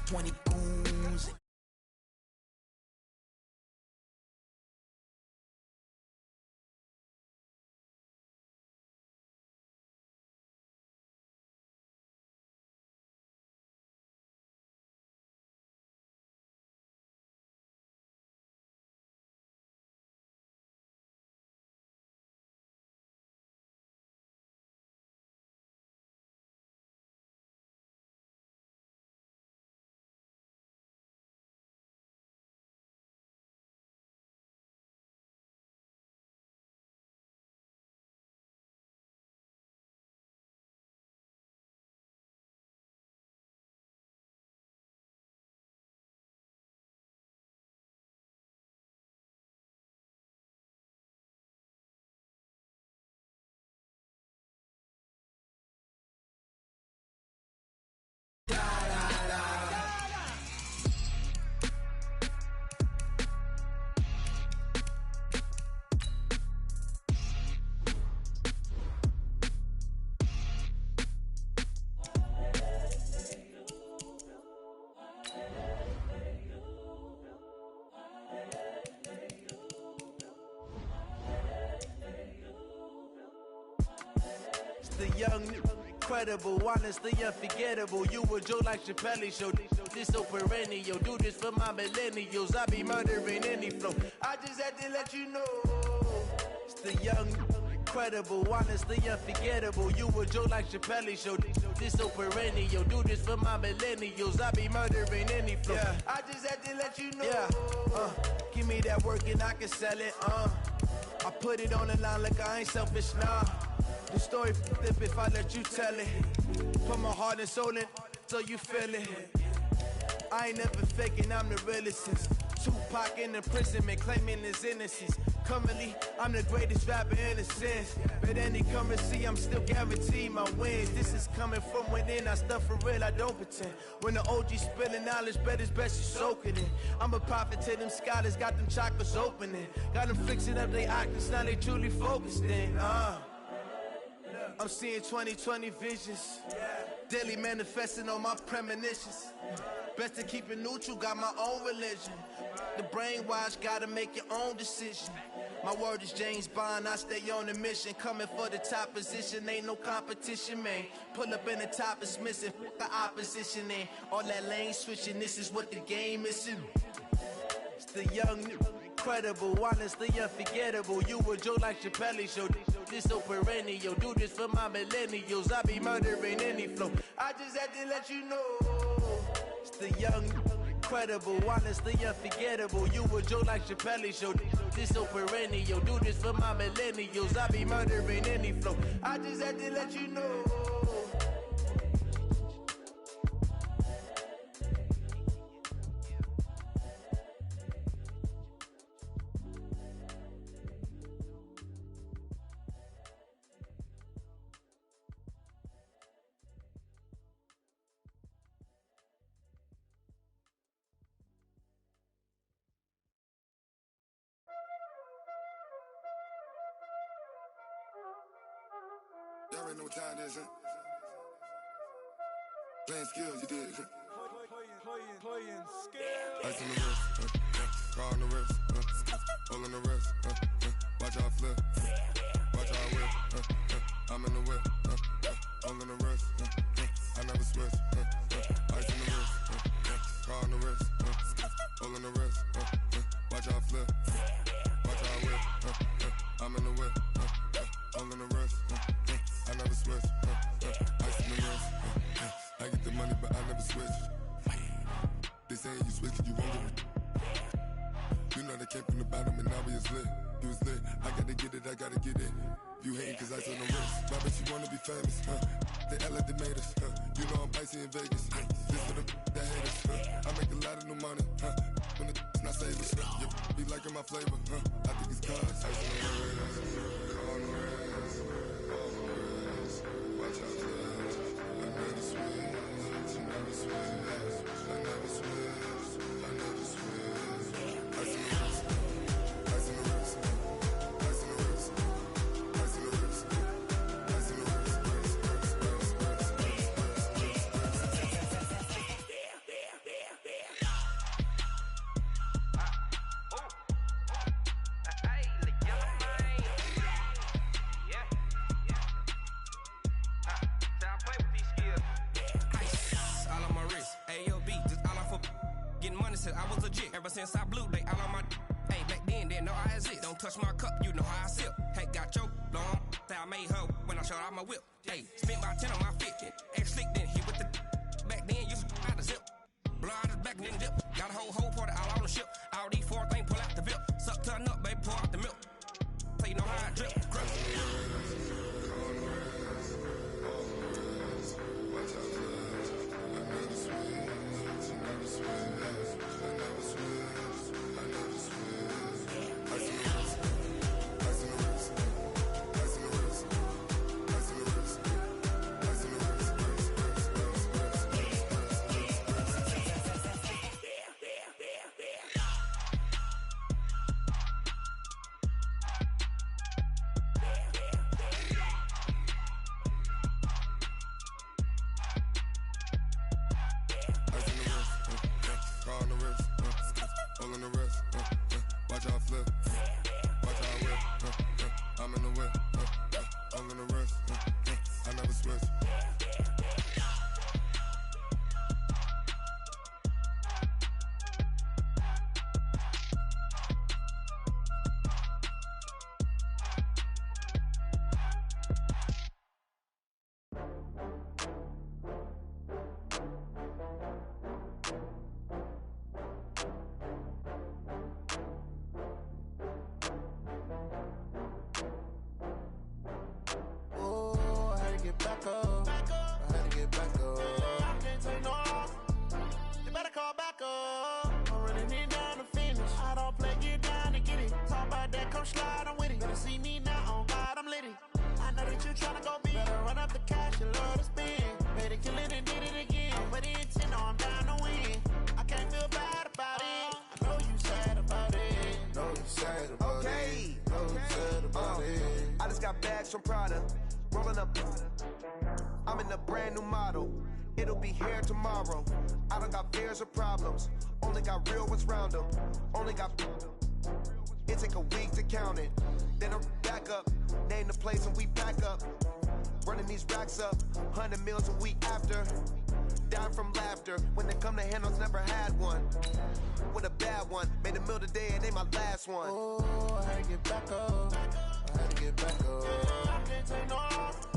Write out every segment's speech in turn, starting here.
20 goons. The young, incredible, honestly unforgettable. You a Joe like Chappelle show. This so perennial. Do this for my millennials. I be murdering any flow. I just had to let you know. It's the young, incredible, honestly unforgettable. You a Joe like Chappelle show. This so perennial. Do this for my millennials. I be murdering any flow. Yeah. I just had to let you know. Yeah. Give me that work and I can sell it. I put it on the line like I ain't selfish, nah. The story flip if I let you tell it. Put my heart and soul in so you feel it. I ain't never faking, I'm the realest since Tupac in imprisonment, claiming his innocence. Currently, I'm the greatest rapper in a sense. But any currency, I'm still guaranteed my wins. This is coming from within, I stuff for real, I don't pretend. When the OG spilling knowledge, bet it's best you soak it in. I'm a prophet to them scholars, got them chakras opening. Got them fixing up their octaves, now they truly focused in. I'm seeing 2020 visions, daily manifesting on my premonitions. Best to keep it neutral, got my own religion. The brainwash, gotta make your own decision. My word is James Bond, I stay on a mission. Coming for the top position, ain't no competition, man. Pull up in the top is missing, the opposition ain't. All that lane switching, this is what the game is. It's the young, incredible, honestly unforgettable. You a Joe like Chappelle show. This so perennial. Do this for my millennials. I be murdering any flow. I just had to let you know. It's the young, incredible, honestly unforgettable. You a Joe like Chappelle show. This so perennial. Do this for my millennials. I be murdering any flow. I just had to let you know. Y'all already know what time it is, huh? Playing skills, you did. Playing skills. Ice on the wrist, car on the wrist, hole in the wrist, watch how I flip, watch how I whip, I'm in the whip, hole in the wrist, I never switch, ice on the wrist, car on the wrist, hole in the wrist, watch how I flip, watch how I whip, I'm in the whip, hole in the wrist, I never switch, ice on the wrist, I get the money but I never switch. They saying you switch it, you won't get it. You know they came from the bottom and now we is lit. You was lit, I gotta get it, I gotta get it. You hating cause I on the wrist. My bitch, you wanna be famous, They Ella they made us, You know I'm icy in Vegas, This for the that hate us, I make a lot of new money, When the not savers, You be liking my flavor, I think it's cause ice on the wrist, on the wrist, on the wrist. Watch out for this, I never switch, I never switch. I never switch, I never switch. Ice in the wrist, ice in the wrist, ice in the wrist, ice in the wrist, ice in the wrist, legit. Ever since I blew, they all on my. Hey, back then, didn't know I exist. Don't touch my cup, you know how I sip. Hey, got your long. I made her when I showed out my whip. Hey, spent about 10 on my fit. Ex-slick, then hit with the. Back then, used to out the zip. Blow out his back and then dip. Got a whole party all on the ship. All these four things, pull out the VIP. Suck, turn up, baby, pour out the milk. So you know how I drip. Back up. I had to get back up. I can't take no off. You better call back up. I'm running it down to finish. I don't play, get down to get it. Talk about that, come slide, I'm with it. Better see me now, on God, I'm litty. I know that you tryna go big. Better run up the cash, you love to spend. Paid to kill it and did it again. But the intent, no, I'm down to win. I can't feel bad about it. I know you sad about it. Know you sad about it. Know you sad about it. I just got bags from Prada. Rolling up. I'm in a brand new model. It'll be here tomorrow. I don't got fears or problems. Only got real ones round them. Only got. It take a week to count it. Then I'm back up. Name the place and we back up. Running these racks up. 100 meals a week after. Down from laughter. When they come to handles, never had one. With a bad one. Made a meal today and they my last one. Oh, I had to get back up. I had to get back up. I can't take no off.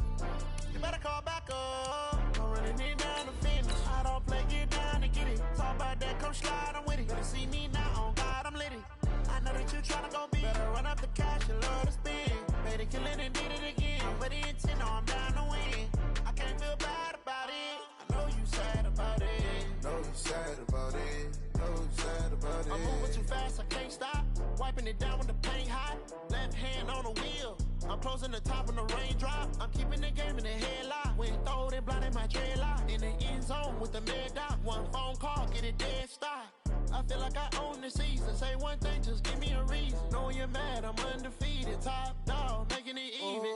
You better call back up. I'm running it down to finish. I don't play, get down to get it. Talk about that, come slide, I'm with it. Better see me now, on God, I'm litty. I know that you tryna go big. Better run up the cash, you love to spend. Made it, kill it, and did it again. But the intent, no, I'm down to win. I can't feel bad about it. I know you sad about it. Know you sad about it. Know you sad about it. I'm moving too fast, I can't stop. Wiping it down with the paint hot. Left hand on the wheel. I'm closing the top on the raindrop. I'm keeping the game in the headlock. When throwed and blinded my dreadlock. In the end zone with the mad dot. One phone call, get it dead stop. I feel like I own the season. Say one thing, just give me a reason. Knowing you're mad, I'm undefeated. Top dog, making it even.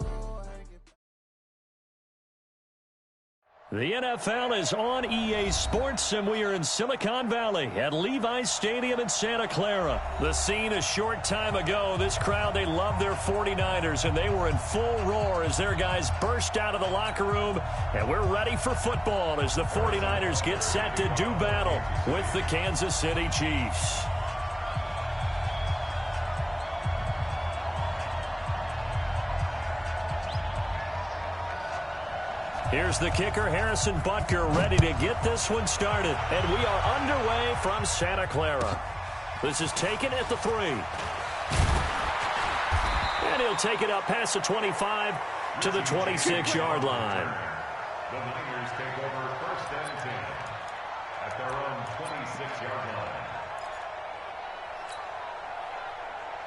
The NFL is on EA Sports, and we are in Silicon Valley at Levi's Stadium in Santa Clara. The scene a short time ago. This crowd, they love their 49ers, and they were in full roar as their guys burst out of the locker room. And we're ready for football as the 49ers get set to do battle with the Kansas City Chiefs. Here's the kicker, Harrison Butker, ready to get this one started. And we are underway from Santa Clara. This is taken at the 3. And he'll take it up past the 25 to the 26-yard line. The Niners take over first and 10 at their own 26-yard line.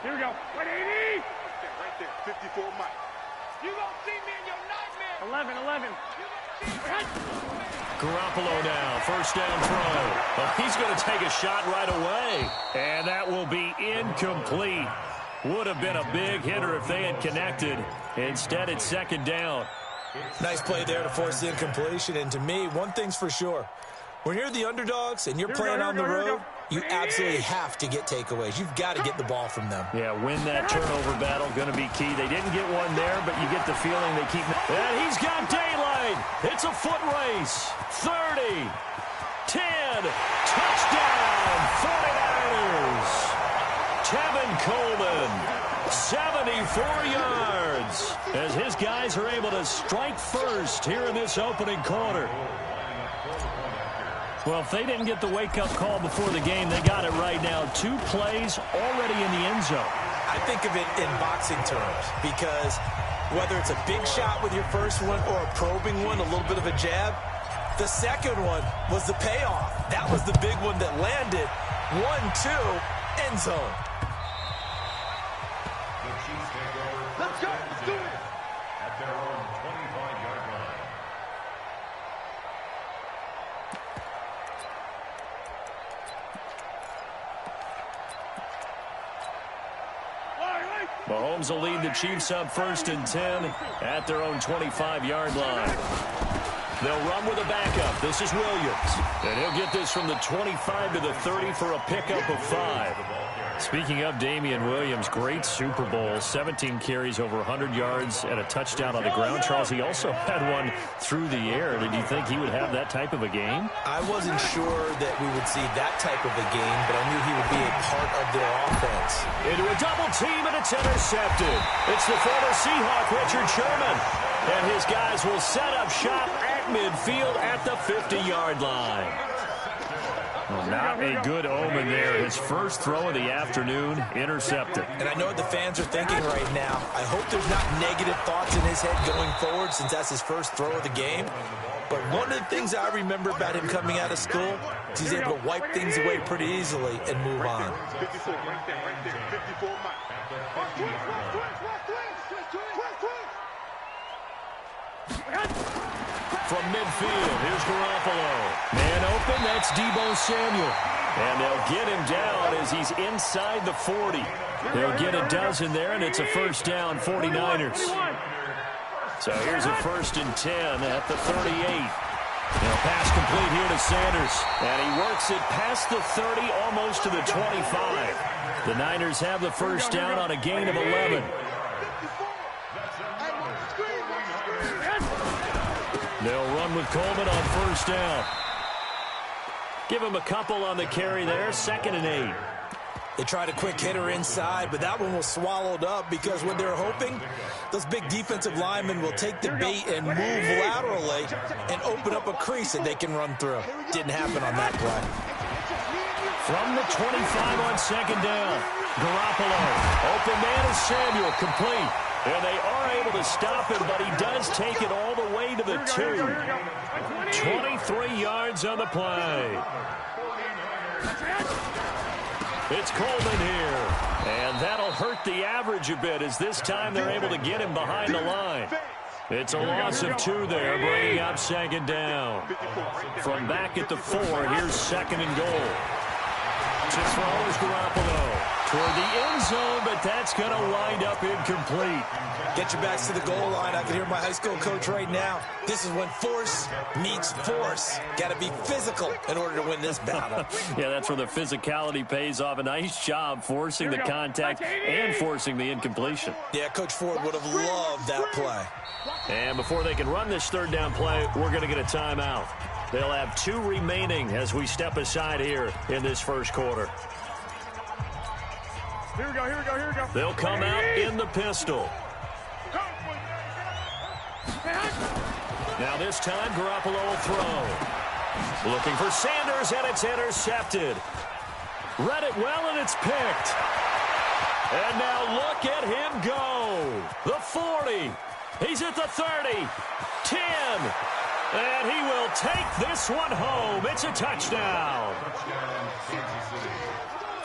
Here we go. 180. Right there. 54 Mike. You gonna see me in your nightmare. 11. Garoppolo now, first down throw. Well, he's going to take a shot right away. And that will be incomplete. Would have been a big hitter if they had connected. Instead, it's second down. Nice play there to force the incompletion. And to me, one thing's for sure. When you're the underdogs and you're playing on the road, you absolutely have to get takeaways. You've got to get the ball from them. Yeah, win that turnover battle, going to be key. They didn't get one there, but you get the feeling they keep. And he's got daylight. It's a foot race. 30, 10, touchdown, 49ers. Coleman. 74 yards as his guys are able to strike first here in this opening quarter. Well, if they didn't get the wake-up call before the game, they got it right now. 2 plays already in the end zone. I think of it in boxing terms because whether it's a big shot with your first one or a probing one, a little bit of a jab, the second one was the payoff. That was the big one that landed. 1-2, end zone. Let's go. Let's do it. At their own 25-yard line. Mahomes will lead the Chiefs up 1st and 10 at their own 25-yard line. They'll run with a backup. This is Williams. And he'll get this from the 25 to the 30 for a pickup of 5. Speaking of Damian Williams, great Super Bowl. 17 carries, over 100 yards, and a touchdown on the ground. Charles, he also had one through the air. Did you think he would have that type of a game? I wasn't sure that we would see that type of a game, but I knew he would be a part of their offense. Into a double team, and it's intercepted. It's the former Seahawk, Richard Sherman. And his guys will set up shop at midfield at the 50-yard line. Well, not a good omen there. His first throw of the afternoon, intercepted. And I know what the fans are thinking right now. I hope there's not negative thoughts in his head going forward since that's his first throw of the game. But one of the things I remember about him coming out of school is he's able to wipe things away pretty easily and move on. 54 right there, 54 From midfield, here's Garoppolo. Man open, that's Deebo Samuel. And they'll get him down as he's inside the 40. They'll get a dozen there, and it's a first down, 49ers. So here's a 1st and 10 at the 38. They'll pass complete here to Sanders. And he works it past the 30, almost to the 25. The Niners have the first down on a gain of 11. They'll run with Coleman on first down. Give him a couple on the carry there, 2nd and 8. They tried a quick hitter inside, but that one was swallowed up because what they're hoping, those big defensive linemen will take the bait and move laterally and open up a crease that they can run through. Didn't happen on that play. From the 25 on 2nd down, Garoppolo. Open man is Samuel, complete. And they are able to stop him, but he does take it all the way to the 2. 23 yards on the play. It's Coleman here. And that'll hurt the average a bit as this time they're able to get him behind the line. It's a loss of 2 there, bringing up 2nd down. From back at the 4, here's 2nd and goal. To throw is Garoppolo. Toward the end zone, but that's going to wind up incomplete. Get your backs to the goal line. I can hear my high school coach right now. This is when force meets force. Got to be physical in order to win this battle. Yeah, that's where the physicality pays off. A nice job forcing the contact and forcing the incompletion. Yeah, Coach Ford would have loved that play. And before they can run this 3rd down play, we're going to get a timeout. They'll have 2 remaining as we step aside here in this first quarter. Here we go. They'll come out in the pistol. Now this time, Garoppolo will throw. Looking for Sanders, and it's intercepted. Read it well, and it's picked. And now look at him go. The 40. He's at the 30. 10. And he will take this one home. It's a touchdown.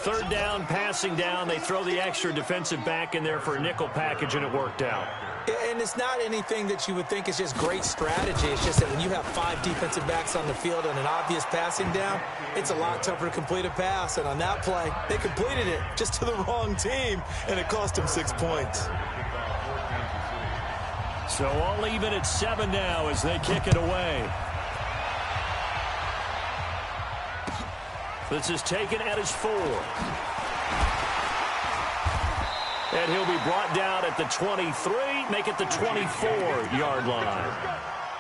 3rd down, passing down. They throw the extra defensive back in there for a nickel package, and it worked out. And it's not anything that you would think is just great strategy. It's just that when you have 5 defensive backs on the field and an obvious passing down, it's a lot tougher to complete a pass. And on that play, they completed it just to the wrong team, and it cost them 6 points. So all even at 7 now as they kick it away. This is taken at his 4. And he'll be brought down at the 23, make it the 24-yard line.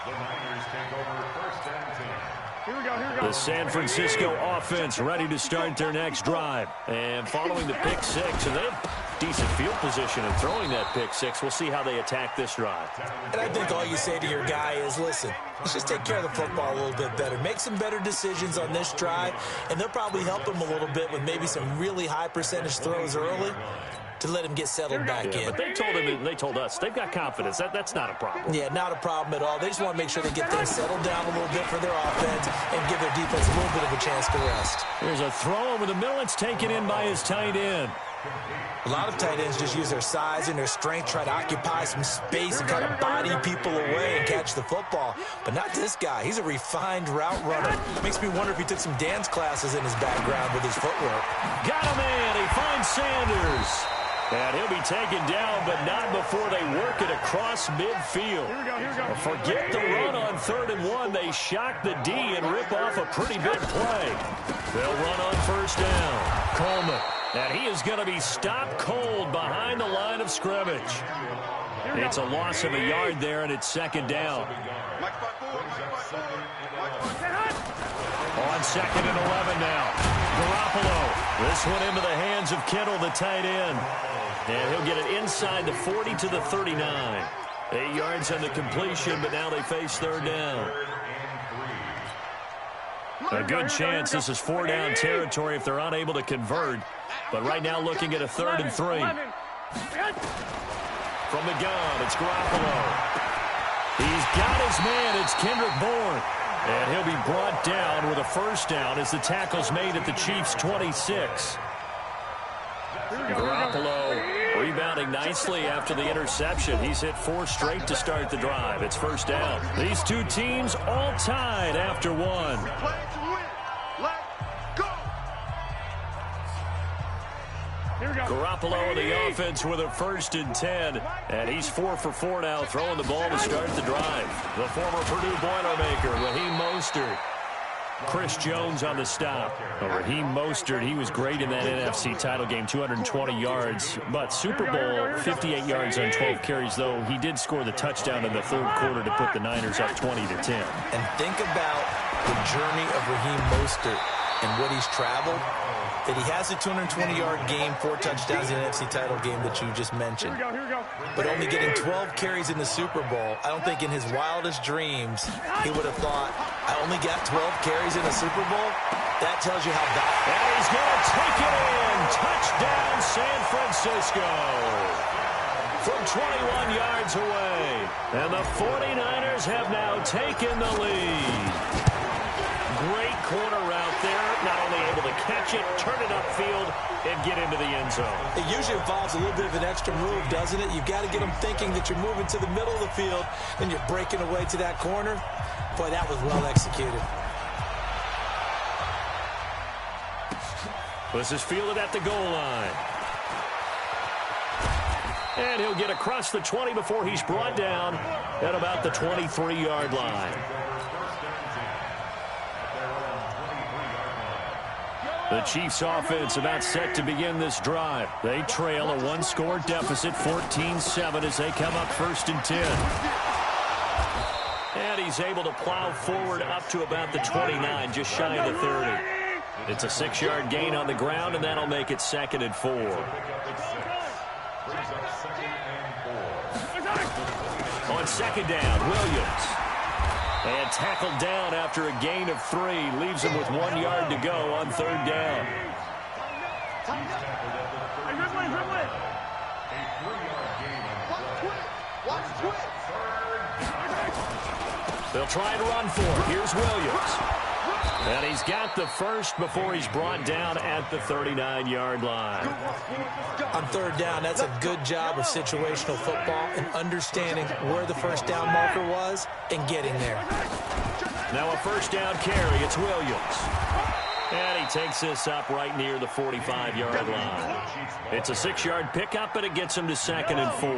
The Niners take over 1st and 10. The San Francisco offense ready to start their next drive. And following the pick six, and they have decent field position and throwing that pick six. We'll see how they attack this drive. And I think all you say to your guy is, listen, let's just take care of the football a little bit better. Make some better decisions on this drive, and they'll probably help him a little bit with maybe some really high percentage throws early to let him get settled back in. But they told him, they told us, they've got confidence. That's not a problem. Yeah, not a problem at all. They just want to make sure they get things settled down a little bit for their offense and give their defense a little bit of a chance to rest. Here's a throw over the middle. It's taken in by his tight end. A lot of tight ends just use their size and their strength, try to occupy some space and kind of body people away and catch the football. But not this guy. He's a refined route runner. Makes me wonder if he took some dance classes in his background with his footwork. Got him in. He finds Sanders. And he'll be taken down, but not before they work it across midfield. Forget the run on 3rd and 1. They shock the D and rip off a pretty big play. They'll run on 1st down. Coleman. And he is going to be stopped cold behind the line of scrimmage. It's a loss of a yard there, and it's 2nd down. On 2nd and 11 now. Garoppolo. This one into the hands of Kittle, the tight end. And he'll get it inside the 40 to the 39. 8 yards on the completion, but now they face 3rd down. A good chance this is 4-down territory if they're unable to convert. But right now looking at a 3rd and 3. From the gun, it's Garoppolo. He's got his man. It's Kendrick Bourne. And he'll be brought down with a 1st down as the tackle's made at the Chiefs' 26. Garoppolo rebounding nicely after the interception. He's hit 4 straight to start the drive. It's 1st down. These two teams all tied after 1. Garoppolo in the offense with a 1st and 10. And he's 4 for 4 now, throwing the ball to start the drive. The former Purdue Boilermaker, Raheem Mostert. Chris Jones on the stop. Raheem Mostert, he was great in that NFC title game, 220 yards. But Super Bowl, 58 yards on 12 carries, though he did score the touchdown in the 3rd quarter to put the Niners up 20-10. And think about the journey of Raheem Mostert and what he's traveled. That he has a 220-yard game, 4 touchdowns in the NFC title game that you just mentioned. But only getting 12 carries in the Super Bowl, I don't think in his wildest dreams he would have thought, I only got 12 carries in the Super Bowl? That tells you how bad. And he's going to take it in. Touchdown, San Francisco. From 21 yards away. And the 49ers have now taken the lead. Great corner route there. Not only able to catch it, turn it upfield, and get into the end zone. It usually involves a little bit of an extra move, doesn't it? You've got to get them thinking that you're moving to the middle of the field, and you're breaking away to that corner. Boy, that was well executed. This is fielded at the goal line. And he'll get across the 20 before he's brought down at about the 23-yard line. The Chiefs offense about set to begin this drive. They trail a 1-score deficit, 14-7 as they come up 1st and 10. And he's able to plow forward up to about the 29, just shy of the 30. It's a 6-yard gain on the ground, and that'll make it 2nd and 4. On 2nd down, Williams. And tackled down after a gain of 3. Leaves him with 1 yard to go on 3rd down. They'll try and run for it. Here's Williams. And he's got the 1st before he's brought down at the 39-yard line. On 3rd down, that's a good job of situational football and understanding where the 1st down marker was and getting there. Now a 1st down carry. It's Williams. And he takes this up right near the 45-yard line. It's a 6-yard pickup, and it gets him to 2nd and 4.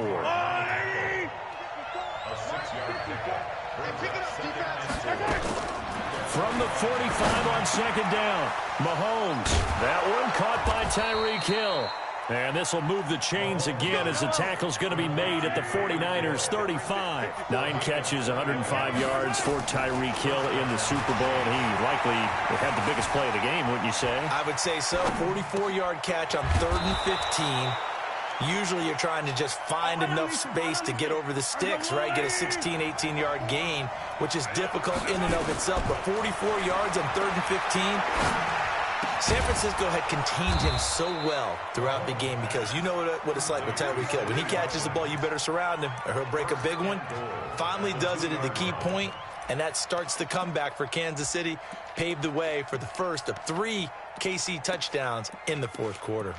From the 45 on 2nd down, Mahomes. That one caught by Tyreek Hill. And this will move the chains again as the tackle's going to be made at the 49ers 35. 9 catches, 105 yards for Tyreek Hill in the Super Bowl. And he likely had the biggest play of the game, wouldn't you say? I would say so. 44-yard catch on 3rd and 15. Usually you're trying to just find enough space to get over the sticks, right? Get a 16, 18-yard gain, which is difficult in and of itself. But 44 yards on 3rd and 15. San Francisco had contained him so well throughout the game because you know what it's like with Tyreek Hill. When he catches the ball, you better surround him or he'll break a big one. Finally does it at the key point, and that starts the comeback for Kansas City. Paved the way for the first of 3 KC touchdowns in the 4th quarter.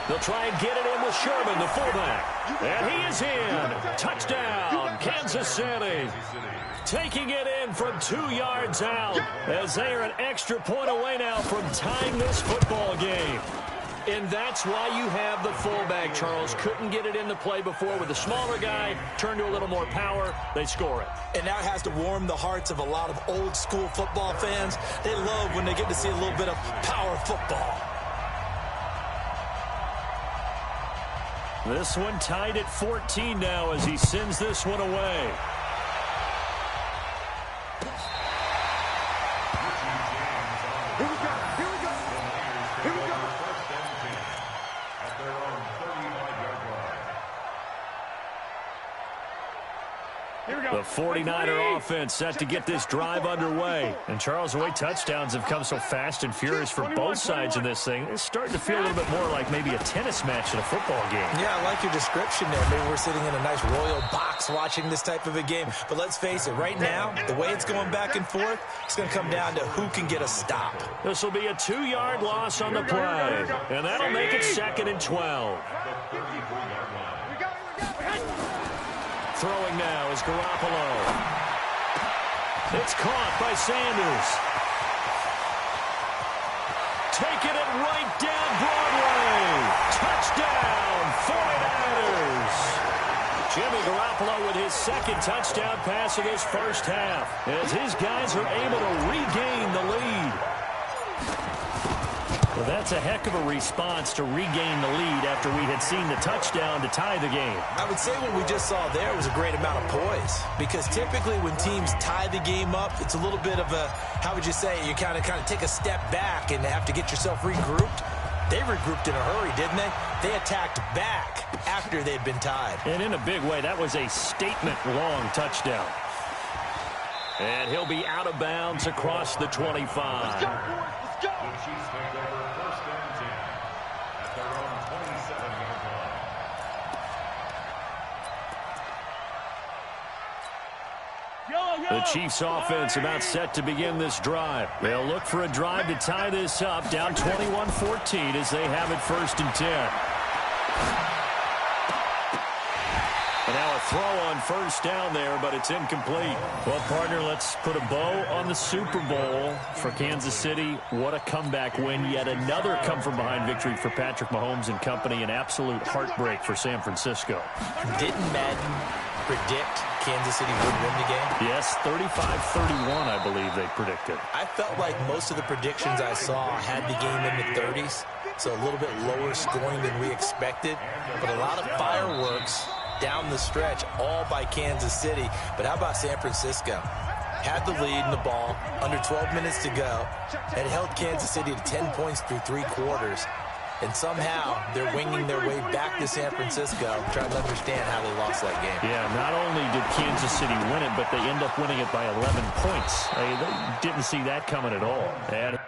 They'll try and get it in with Sherman, the fullback. And he is in. Touchdown, Kansas City. Taking it in from 2 yards out as they are an extra point away now from tying this football game. And that's why you have the fullback, Charles. Couldn't get it into play before with a smaller guy. Turned to a little more power. They score it. And that has to warm the hearts of a lot of old-school football fans. They love when they get to see a little bit of power football. This one tied at 14 now as he sends this one away. Here we go. Here we go. Here we go. At their own 35-yard line. Here we go. The 49er offense set to get this drive underway. And Charles, the way touchdowns have come so fast and furious for both sides of this thing, it's starting to feel a little bit more like maybe a tennis match in a football game. Yeah, I like your description there. Maybe we're sitting in a nice royal box watching this type of a game. But let's face it, right now, the way it's going back and forth, it's going to come down to who can get a stop. This will be a 2-yard loss on the play. And that'll make it 2nd and 12. Throwing now is Garoppolo. It's caught by Sanders. Taking it right down Broadway. Touchdown, 49ers. Jimmy Garoppolo with his 2nd touchdown pass of this first half as his guys are able to regain the lead. Well, that's a heck of a response to regain the lead after we had seen the touchdown to tie the game. I would say what we just saw there was a great amount of poise because typically when teams tie the game up, it's a little bit of a, how would you say, you kind of take a step back and have to get yourself regrouped. They regrouped in a hurry, didn't they? They attacked back after they'd been tied. And in a big way, that was a statement-long touchdown. And he'll be out of bounds across the 25. Let's go. The Chiefs take over 1st and 10 at their own 27-yard line. The Chiefs offense about set to begin this drive. They'll look for a drive to tie this up, down 21-14 as they have it 1st and 10. And now a throw on 1st down there, but it's incomplete. Well, partner, let's put a bow on the Super Bowl for Kansas City. What a comeback win. Yet another come-from-behind victory for Patrick Mahomes and company. An absolute heartbreak for San Francisco. Didn't Madden predict Kansas City would win the game? Yes, 35-31, I believe they predicted. I felt like most of the predictions I saw had the game in the 30s, so a little bit lower scoring than we expected, but a lot of fireworks down the stretch, all by Kansas City. But how about San Francisco? Had the lead in the ball, under 12 minutes to go, and held Kansas City to 10 points through 3 quarters. And somehow they're winging their way back to San Francisco, trying to understand how they lost that game. Yeah, not only did Kansas City win it, but they end up winning it by 11 points. They didn't see that coming at all. And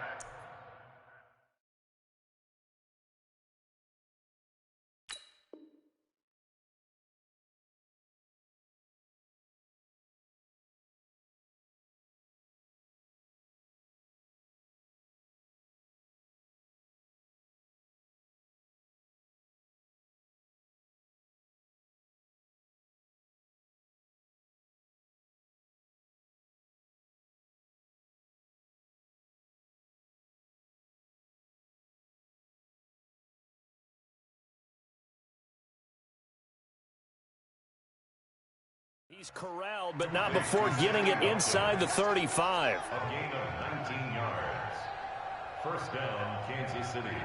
He's corralled, but not before getting it inside the 35. A gain of 19 yards. First down, Kansas City.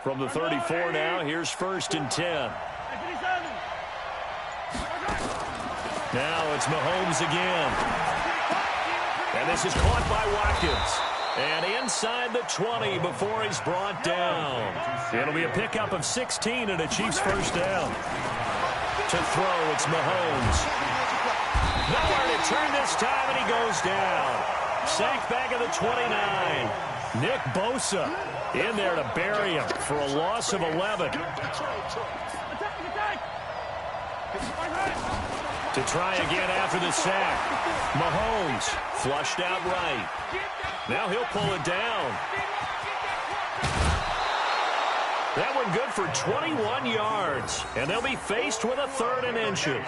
From the 34 now, here's 1st and 10. Now it's Mahomes again. And this is caught by Watkins. And inside the 20 before he's brought down. It'll be a pickup of 16 and a Chiefs first down. To throw, it's Mahomes. Nowhere to turn this time, and he goes down. Sack back of the 29. Nick Bosa in there to bury him for a loss of 11. To try again after the sack. Mahomes flushed out right. Now he'll pull it down. That one good for 21 yards. And they'll be faced with a 3rd and inches.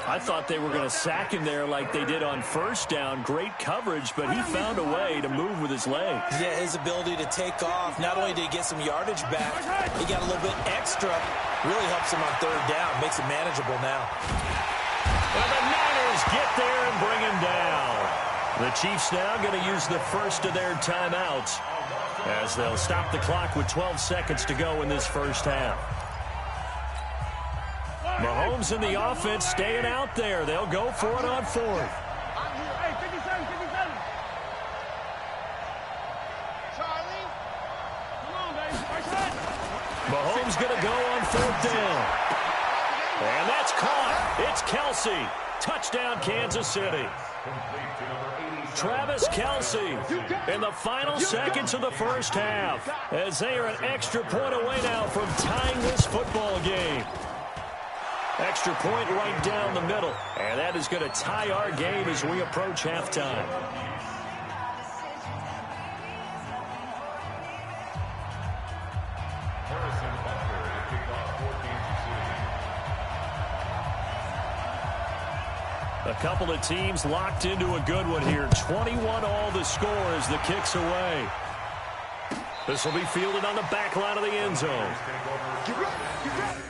I thought they were going to sack him there like they did on first down. Great coverage, but he found a way to move with his legs. Yeah, his ability to take off. Not only did he get some yardage back, he got a little bit extra. Really helps him on 3rd down. Makes it manageable now. And the Niners get there and bring him down. The Chiefs now going to use the first of their timeouts as they'll stop the clock with 12 seconds to go in this first half. Mahomes and the offense staying out there. They'll go for it on 4th. Hey, 57, 57. Charlie. Come on, baby. First hit. Mahomes going to go on 4th down. And that's caught. It's Kelsey. Touchdown, Kansas City. Travis Kelsey in the final seconds of the first half as they are an extra point away now from tying this football game. Extra point right down the middle. And that is going to tie our game as we approach halftime. A couple of teams locked into a good one here. 21 all the score as the kick's away. This will be fielded on the back line of the end zone. Get ready, get ready.